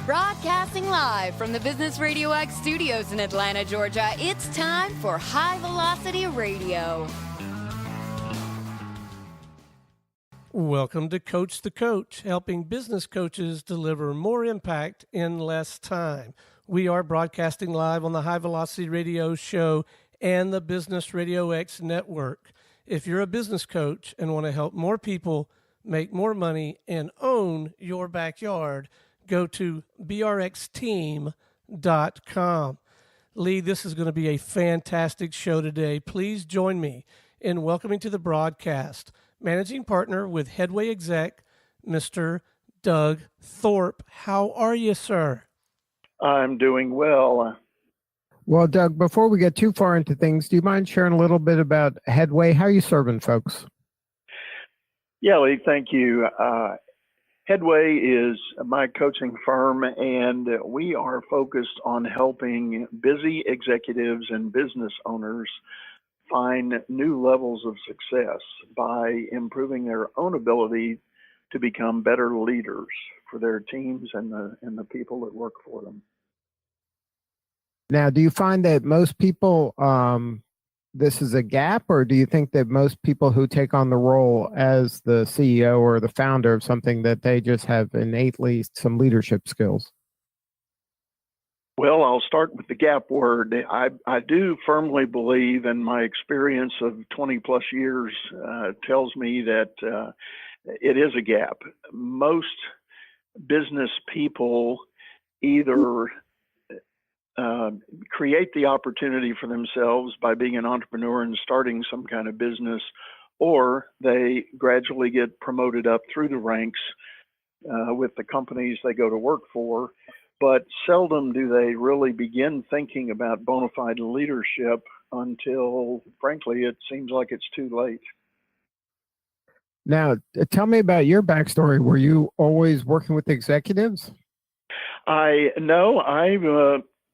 Broadcasting live from the Business Radio X studios in Atlanta, Georgia, it's time for High Velocity Radio. Welcome to Coach the Coach, helping business coaches deliver more impact in less time. We are broadcasting live on the High Velocity Radio show and the Business Radio X network. If you're a business coach and want to help more people make more money and own your backyard, go to brxteam.com. Lee, this is going to be a fantastic show today. Please join me in welcoming to the broadcast Managing Partner with HeadwayExec, Mr. Doug Thorpe. How are you, sir? I'm doing well. Well, Doug, before we get too far into things, do you mind sharing a little bit about Headway? How are you serving folks? Yeah, Lee, thank you. Headway is my coaching firm, and we are focused on helping busy executives and business owners find new levels of success by improving their own ability to become better leaders for their teams and the people that work for them. Now, do you find that most people, this is a gap, or do you think that most people who take on the role as the CEO or the founder of something that they just have innately some leadership skills? Well, I'll start with the gap word. I do firmly believe, and my experience of 20 plus years tells me that it is a gap. Most business people either create the opportunity for themselves by being an entrepreneur and starting some kind of business, or they gradually get promoted up through the ranks with the companies they go to work for. But seldom do they really begin thinking about bona fide leadership until, frankly, it seems like it's too late. Now, tell me about your backstory. Were you always working with executives? I'm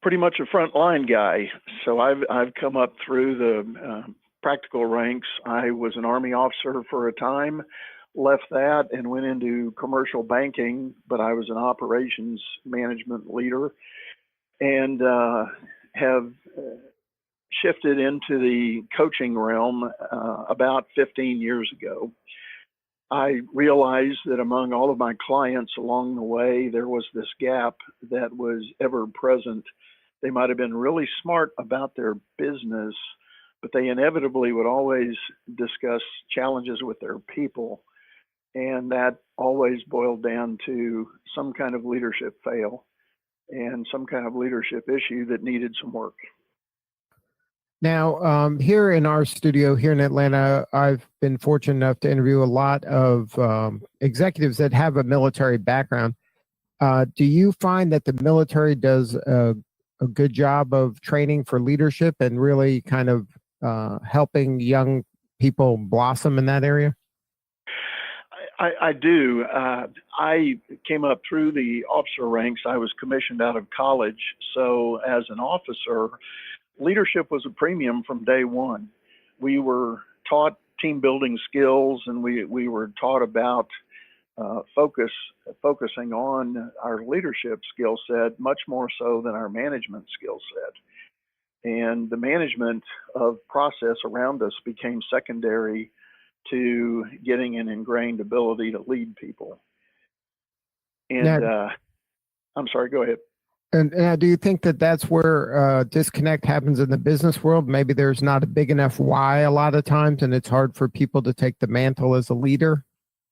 pretty much a frontline guy. So I've come up through the practical ranks. I was an Army officer for a time, left that and went into commercial banking, but I was an operations management leader, and have shifted into the coaching realm about 15 years ago. I realized that among all of my clients along the way, there was this gap that was ever present. They might have been really smart about their business, but they inevitably would always discuss challenges with their people. And that always boiled down to some kind of leadership fail and some kind of leadership issue that needed some work. Now, here in our studio here in Atlanta, I've been fortunate enough to interview a lot of executives that have a military background. Do you find that the military does a good job of training for leadership and really kind of helping young people blossom in that area? I do. I came up through the officer ranks. I was commissioned out of college. So as an officer, leadership was a premium from day one. We were taught team building skills, and we were taught about focusing on our leadership skill set much more so than our management skill set. And the management of process around us became secondary to getting an ingrained ability to lead people. And now, I'm sorry, go ahead. And do you think that that's where disconnect happens in the business world? Maybe there's not a big enough why a lot of times, and it's hard for people to take the mantle as a leader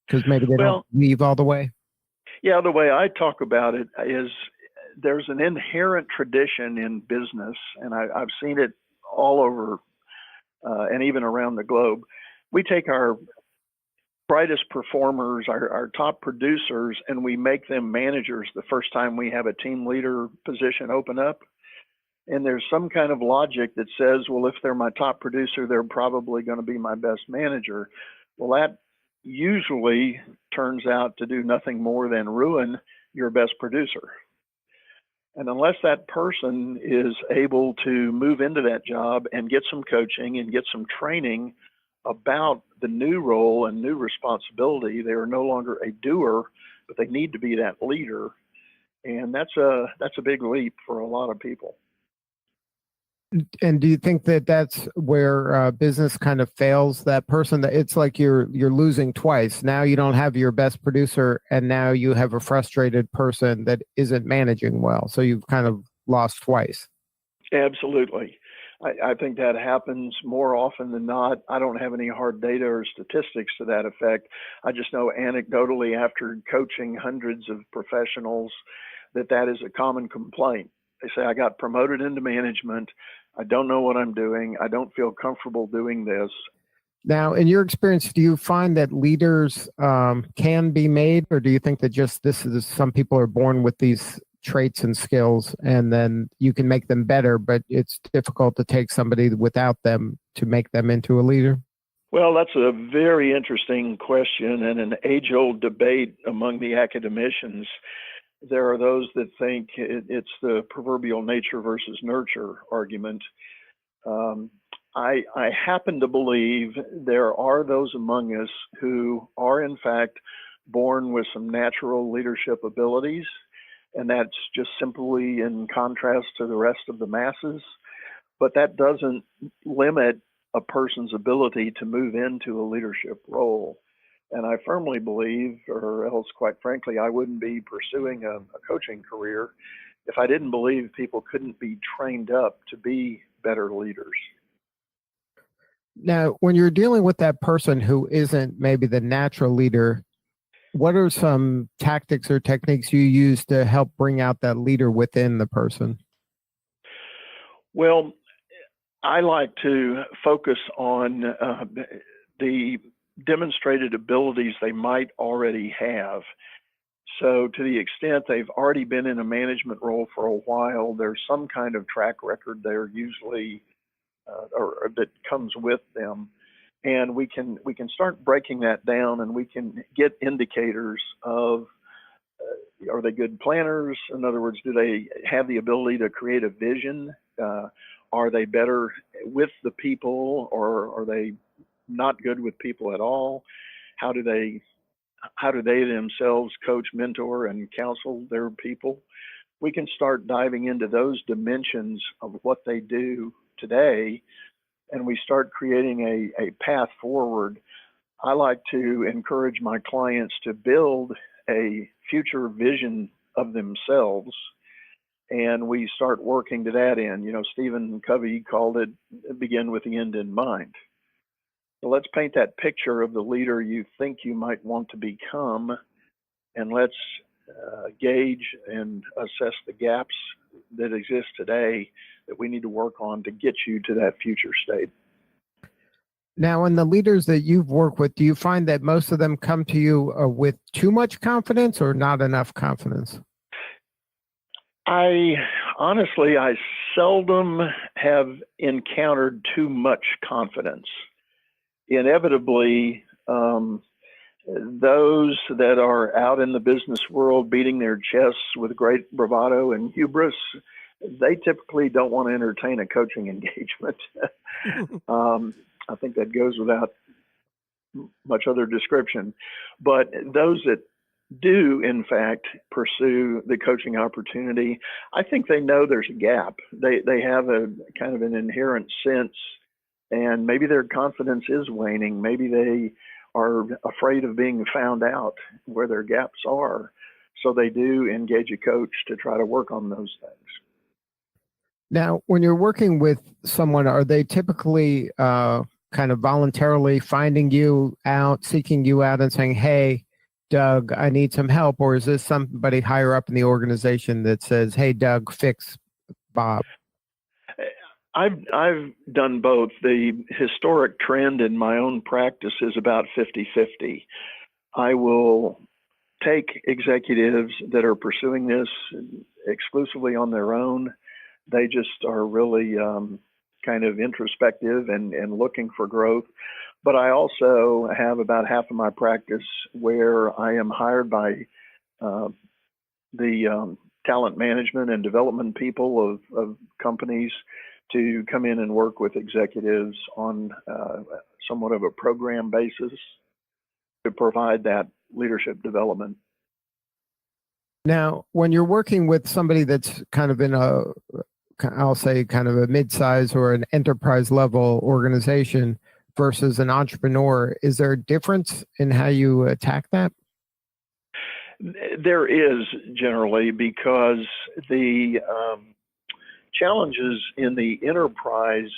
because maybe they don't leave all the way? Yeah, the way I talk about it is there's an inherent tradition in business, and I've seen it all over and even around the globe. We take our brightest performers, our top producers, and we make them managers the first time we have a team leader position open up. And there's some kind of logic that says, well, if they're my top producer, they're probably going to be my best manager. Well, that usually turns out to do nothing more than ruin your best producer. And unless that person is able to move into that job and get some coaching and get some training about the new role and new responsibility, they are no longer a doer, but they need to be that leader. And that's a big leap for a lot of people. And do you think that that's where business kind of fails that person? That it's like you're losing twice. Now you don't have your best producer, and now you have a frustrated person that isn't managing well. So you've kind of lost twice. Absolutely. I think that happens more often than not. I don't have any hard data or statistics to that effect. I just know anecdotally, after coaching hundreds of professionals, that is a common complaint. They say, I got promoted into management. I don't know what I'm doing. I don't feel comfortable doing this. Now, in your experience, do you find that leaders can be made, or do you think that just this is some people are born with these traits and skills, and then you can make them better, but it's difficult to take somebody without them to make them into a leader? Well, that's a very interesting question and an age-old debate among the academicians. There are those that think it's the proverbial nature versus nurture argument. I happen to believe there are those among us who are in fact born with some natural leadership abilities, and that's just simply in contrast to the rest of the masses. But that doesn't limit a person's ability to move into a leadership role. And I firmly believe, or else quite frankly, I wouldn't be pursuing a coaching career if I didn't believe people couldn't be trained up to be better leaders. Now, when you're dealing with that person who isn't maybe the natural leader, what are some tactics or techniques you use to help bring out that leader within the person? Well, I like to focus on the demonstrated abilities they might already have. So to the extent they've already been in a management role for a while, there's some kind of track record there usually or that comes with them. And we can start breaking that down, and we can get indicators of are they good planners? In other words, do they have the ability to create a vision? Are they better with the people, or are they not good with people at all? How do they themselves coach, mentor, and counsel their people? We can start diving into those dimensions of what they do today, and we start creating a path forward. I like to encourage my clients to build a future vision of themselves, and we start working to that end. You know, Stephen Covey called it begin with the end in mind. So let's paint that picture of the leader you think you might want to become, and let's gauge and assess the gaps that exist today that we need to work on to get you to that future state. Now, in the leaders that you've worked with, do you find that most of them come to you with too much confidence or not enough confidence? I seldom have encountered too much confidence. Inevitably, those that are out in the business world beating their chests with great bravado and hubris, they typically don't want to entertain a coaching engagement. I think that goes without much other description. But those that do, in fact, pursue the coaching opportunity, I think they know there's a gap. They have a kind of an inherent sense, and maybe their confidence is waning. Maybe they are afraid of being found out where their gaps are. So they do engage a coach to try to work on those things. Now, when you're working with someone, are they typically kind of voluntarily finding you out, seeking you out and saying, hey, Doug, I need some help? Or is this somebody higher up in the organization that says, hey, Doug, fix Bob? I've done both. The historic trend in my own practice is about 50-50. I will take executives that are pursuing this exclusively on their own. They just are really kind of introspective and looking for growth. But I also have about half of my practice where I am hired by the talent management and development people of companies to come in and work with executives on somewhat of a program basis to provide that leadership development. Now, when you're working with somebody that's kind of in I'll say kind of a mid-size or an enterprise level organization versus an entrepreneur, is there a difference in how you attack that? There is generally, because the challenges in the enterprise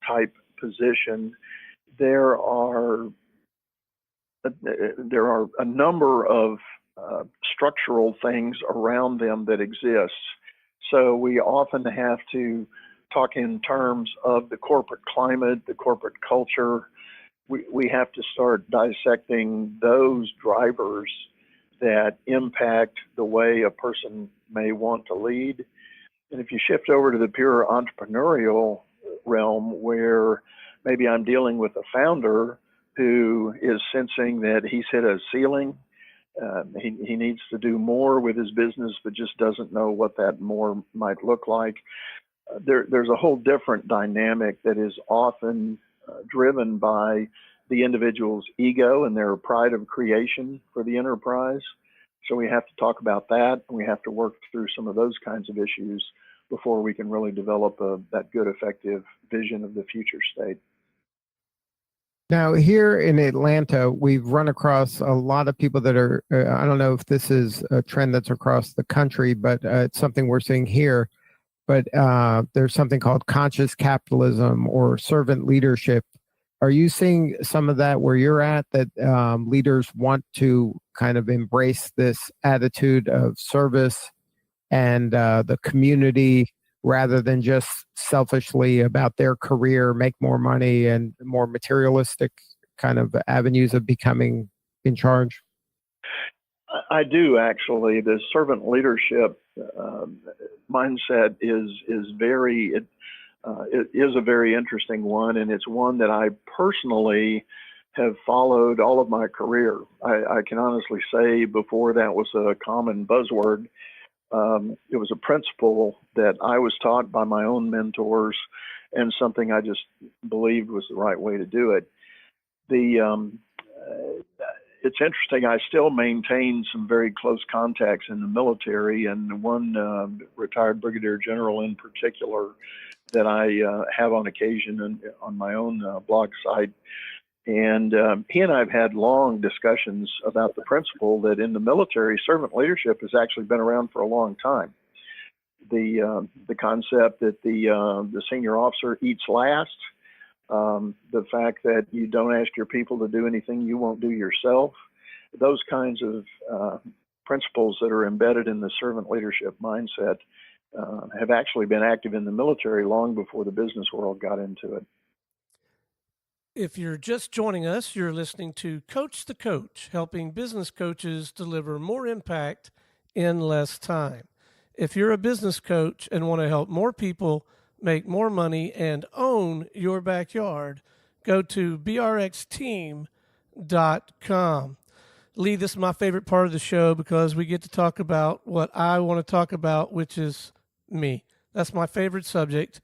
type position, there are a number of structural things around them that exist. So we often have to talk in terms of the corporate climate, the corporate culture. We have to start dissecting those drivers that impact the way a person may want to lead. And if you shift over to the pure entrepreneurial realm, where maybe I'm dealing with a founder who is sensing that he's hit a ceiling, he needs to do more with his business, but just doesn't know what that more might look like. There's a whole different dynamic that is often driven by the individual's ego and their pride of creation for the enterprise. So we have to talk about that, and we have to work through some of those kinds of issues before we can really develop that good, effective vision of the future state. Now, here in Atlanta, we've run across a lot of people that are, I don't know if this is a trend that's across the country, but it's something we're seeing here. But there's something called conscious capitalism or servant leadership. Are you seeing some of that where you're at, that leaders want to kind of embrace this attitude of service and the community, rather than just selfishly about their career, make more money, and more materialistic kind of avenues of becoming in charge? I do, actually. The servant leadership mindset is a very interesting one, and it's one that I personally have followed all of my career. I can honestly say, before that was a common buzzword, it was a principle that I was taught by my own mentors, and something I just believed was the right way to do it. It's interesting, I still maintain some very close contacts in the military, and one retired brigadier general in particular that I have on occasion on my own blog site. And he and I have had long discussions about the principle that in the military, servant leadership has actually been around for a long time. The concept that the senior officer eats last, the fact that you don't ask your people to do anything you won't do yourself, those kinds of principles that are embedded in the servant leadership mindset have actually been active in the military long before the business world got into it. If you're just joining us, you're listening to Coach the Coach, helping business coaches deliver more impact in less time. If you're a business coach and want to help more people make more money and own your backyard, go to brxteam.com. Lee, this is my favorite part of the show because we get to talk about what I want to talk about, which is me. That's my favorite subject.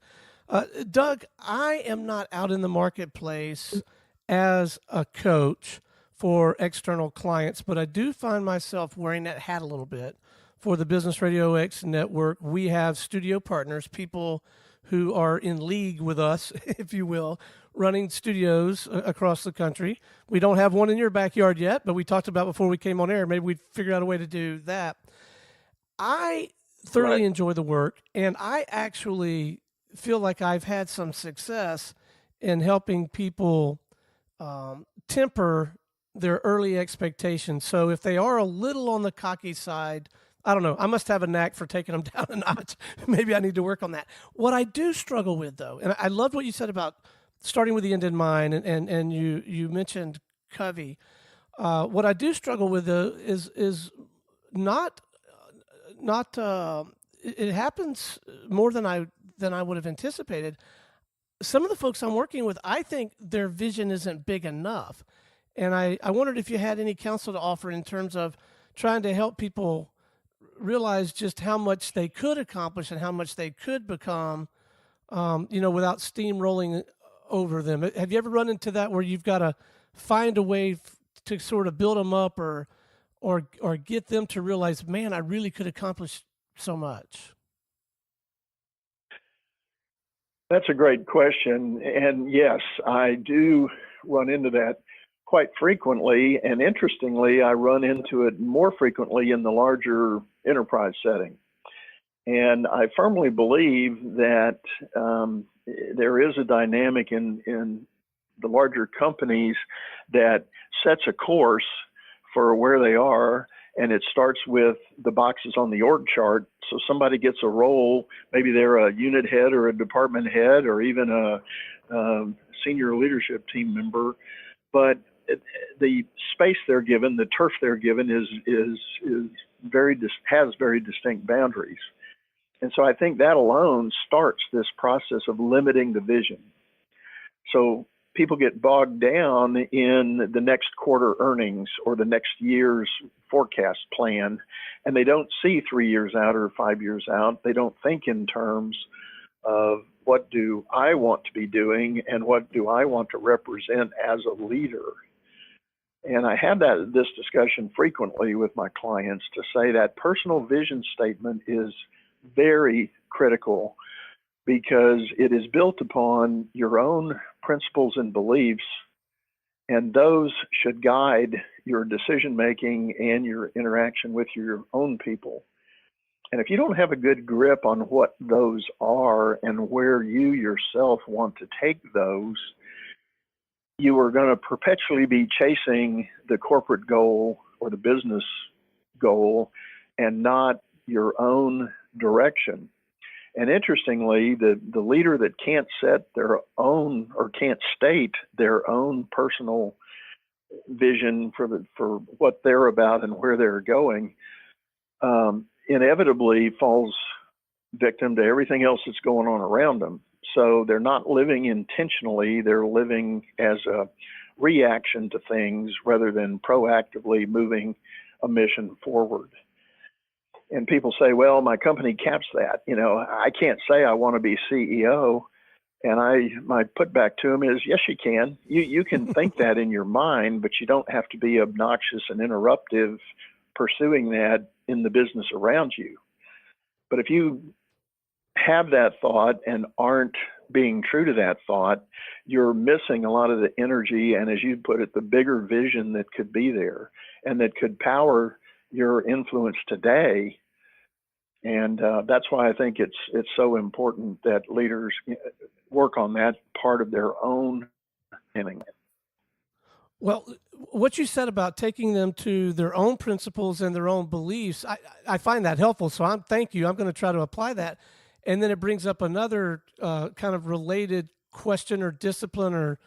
Doug, I am not out in the marketplace as a coach for external clients, but I do find myself wearing that hat a little bit. For the Business Radio X network, we have studio partners, people who are in league with us, if you will, running studios across the country. We don't have one in your backyard yet, but we talked about before we came on air, maybe we'd figure out a way to do that. I thoroughly enjoy the work, and I actually feel like I've had some success in helping people temper their early expectations. So if they are a little on the cocky side, I don't know, I must have a knack for taking them down a notch. Maybe I need to work on that. What I do struggle with, though, and I loved what you said about starting with the end in mind, and you mentioned Covey. What I do struggle with, though, is not it happens more than I would have anticipated. Some of the folks I'm working with, I think their vision isn't big enough. And I wondered if you had any counsel to offer in terms of trying to help people realize just how much they could accomplish and how much they could become, without steamrolling over them. Have you ever run into that where you've got to find a way to sort of build them up or or get them to realize, man, I really could accomplish so much? That's a great question. And yes, I do run into that quite frequently. And interestingly, I run into it more frequently in the larger enterprise setting. And I firmly believe that there is a dynamic in the larger companies that sets a course for where they are. And it starts with the boxes on the org chart. So somebody gets a role, maybe they're a unit head or a department head or even a senior leadership team member, but the space they're given, the turf they're given has very distinct boundaries. And so I think that alone starts this process of limiting the vision. So people get bogged down in the next quarter earnings or the next year's forecast plan, and they don't see 3 years out or 5 years out. They don't think in terms of what do I want to be doing and what do I want to represent as a leader. And I have this discussion frequently with my clients to say that personal vision statement is very critical because it is built upon your own principles and beliefs, and those should guide your decision making and your interaction with your own people. And if you don't have a good grip on what those are and where you yourself want to take those, you are going to perpetually be chasing the corporate goal or the business goal and not your own direction. And interestingly, the leader that can't set their own or can't state their own personal vision for what they're about and where they're going, inevitably falls victim to everything else that's going on around them. So they're not living intentionally, they're living as a reaction to things rather than proactively moving a mission forward. And people say, well, my company caps that. You know, I can't say I want to be CEO. And my putback to them is, yes, you can. You can think that in your mind, but you don't have to be obnoxious and interruptive pursuing that in the business around you. But if you have that thought and aren't being true to that thought, you're missing a lot of the energy and, as you put it, the bigger vision that could be there and that could power your influence today. And that's why I think it's so important that leaders work on that part of their own thinking. Well, what you said about taking them to their own principles and their own beliefs, I find that helpful. So thank you. I'm going to try to apply that. And then it brings up another kind of related question or discipline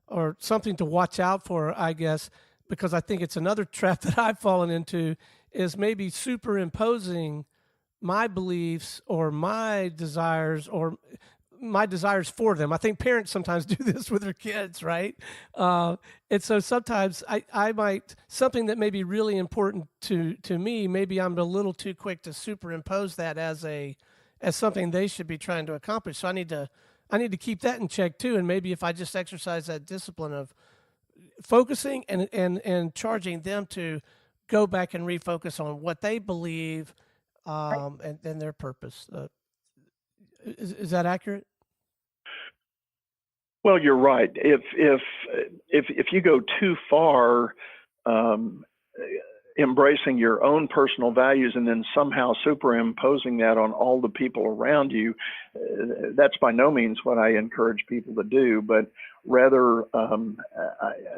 or something to watch out for, I guess, because I think it's another trap that I've fallen into is maybe superimposing my beliefs or my desires for them. I think parents sometimes do this with their kids, right? And so sometimes I might, something that may be really important to me, maybe I'm a little too quick to superimpose that as something they should be trying to accomplish. So I need to keep that in check too. And maybe if I just exercise that discipline of focusing and charging them to go back and refocus on what they believe and their purpose. Is that accurate? Well, you're right. If you go too far, embracing your own personal values and then somehow superimposing that on all the people around you, that's by no means what I encourage people to do. But rather,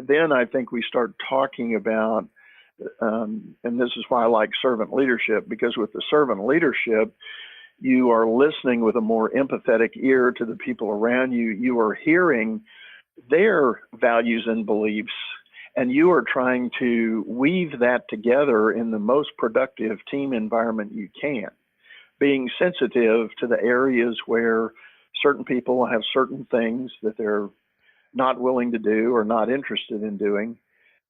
then I think we start talking about, and this is why I like servant leadership, because with the servant leadership, you are listening with a more empathetic ear to the people around you. You are hearing their values and beliefs, and you are trying to weave that together in the most productive team environment you can, being sensitive to the areas where certain people have certain things that they're not willing to do or not interested in doing.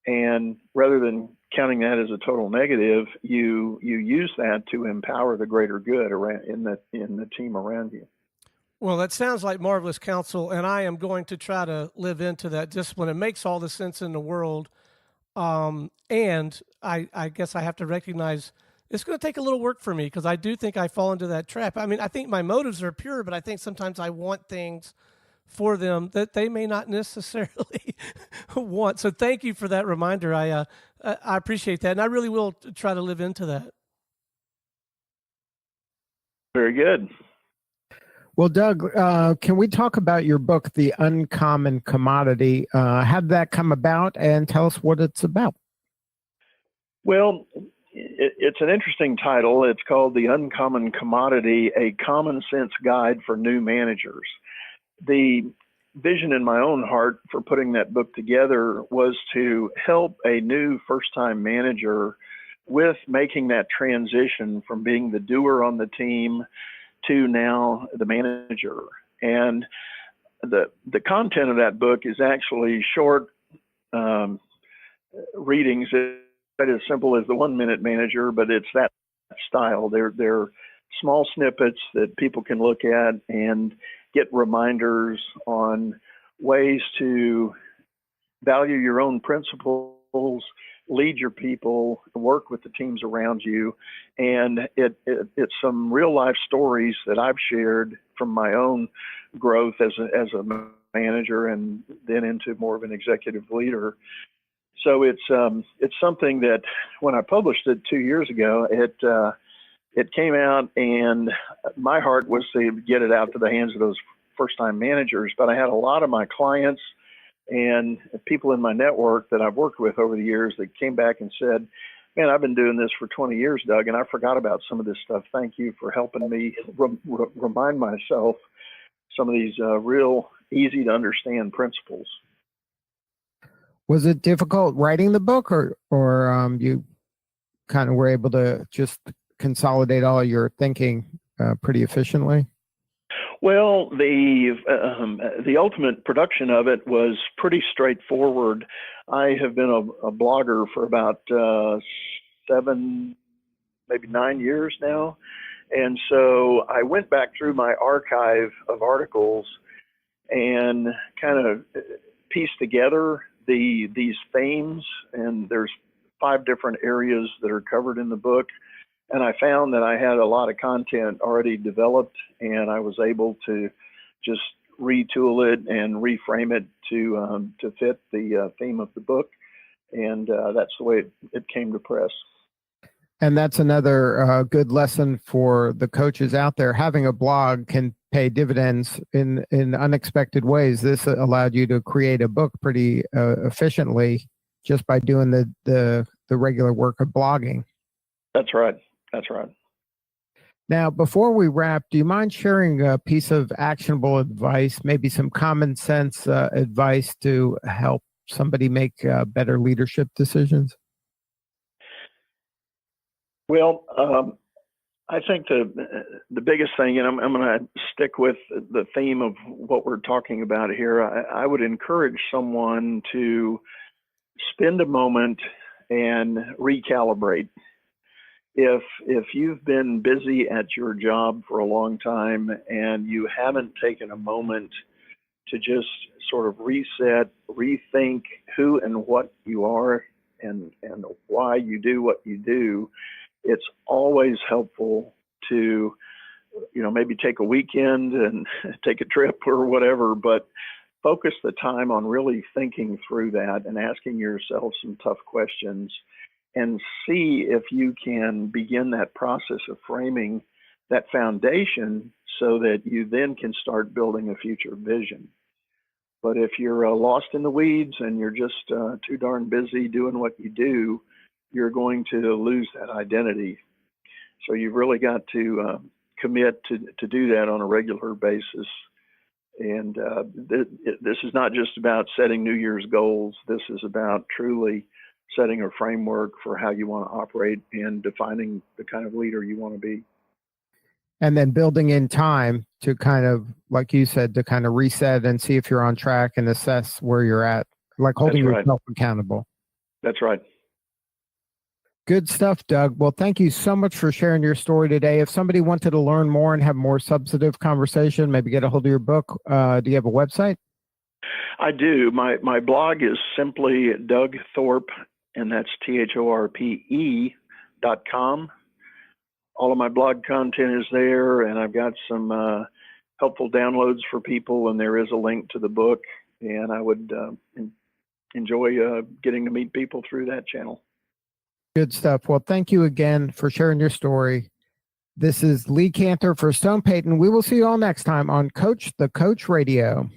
And rather than counting that as a total negative, you use that to empower the greater good around in the team around you. Well, that sounds like marvelous counsel, and I am going to try to live into that discipline. It makes all the sense in the world. And I guess I have to recognize it's going to take a little work for me, because I do think I fall into that trap. I mean, I think my motives are pure, but I think sometimes I want things for them that they may not necessarily want. So thank you for that reminder. I appreciate that, and I really will try to live into that. Very good. Well, Doug, can we talk about your book, The Uncommon Commodity? How did that come about, and tell us what it's about? Well, it's an interesting title. It's called The Uncommon Commodity, a common sense guide for new managers. The vision in my own heart for putting that book together was to help a new first-time manager with making that transition from being the doer on the team to now the manager. And the content of that book is actually short readings. It's as simple as the 1 Minute Manager, but it's that style. They're small snippets that people can look at and get reminders on ways to value your own principles, lead your people, work with the teams around you. And it's some real life stories that I've shared from my own growth as a manager and then into more of an executive leader. So it's something that when I published it 2 years ago, it came out, and my heart was to get it out to the hands of those first-time managers. But I had a lot of my clients and people in my network that I've worked with over the years that came back and said, man, I've been doing this for 20 years, Doug, and I forgot about some of this stuff. Thank you for helping me remind myself some of these real easy to understand principles. Was it difficult writing the book, or you kind of were able to just consolidate all your thinking pretty efficiently? Well, the ultimate production of it was pretty straightforward. I have been a blogger for about 7, maybe 9 years now. And so I went back through my archive of articles and kind of pieced together these themes. And there's 5 different areas that are covered in the book. And I found that I had a lot of content already developed, and I was able to just retool it and reframe it to fit the theme of the book. And that's the way it came to press. And that's another good lesson for the coaches out there. Having a blog can pay dividends in unexpected ways. This allowed you to create a book pretty efficiently just by doing the regular work of blogging. That's right. That's right. Now, before we wrap, do you mind sharing a piece of actionable advice, maybe some common sense advice to help somebody make better leadership decisions? Well, I think the biggest thing, and I'm going to stick with the theme of what we're talking about here, I would encourage someone to spend a moment and recalibrate. If you've been busy at your job for a long time and you haven't taken a moment to just sort of reset, rethink who and what you are and why you do what you do, it's always helpful to, maybe take a weekend and take a trip or whatever, but focus the time on really thinking through that and asking yourself some tough questions, and see if you can begin that process of framing that foundation so that you then can start building a future vision. But if you're lost in the weeds and you're just too darn busy doing what you do, you're going to lose that identity. So you've really got to commit to do that on a regular basis. And this is not just about setting New Year's goals. This is about truly setting a framework for how you want to operate and defining the kind of leader you want to be. And then building in time to kind of, like you said, to kind of reset and see if you're on track and assess where you're at, like holding yourself accountable. That's right. Good stuff, Doug. Well, thank you so much for sharing your story today. If somebody wanted to learn more and have more substantive conversation, maybe get a hold of your book, do you have a website? I do. My blog is simply Doug Thorpe, and that's THORPE.com. All of my blog content is there, and I've got some helpful downloads for people, and there is a link to the book, and I would enjoy getting to meet people through that channel. Good stuff. Well, thank you again for sharing your story. This is Lee Cantor for Stone Payton. We will see you all next time on Coach the Coach Radio.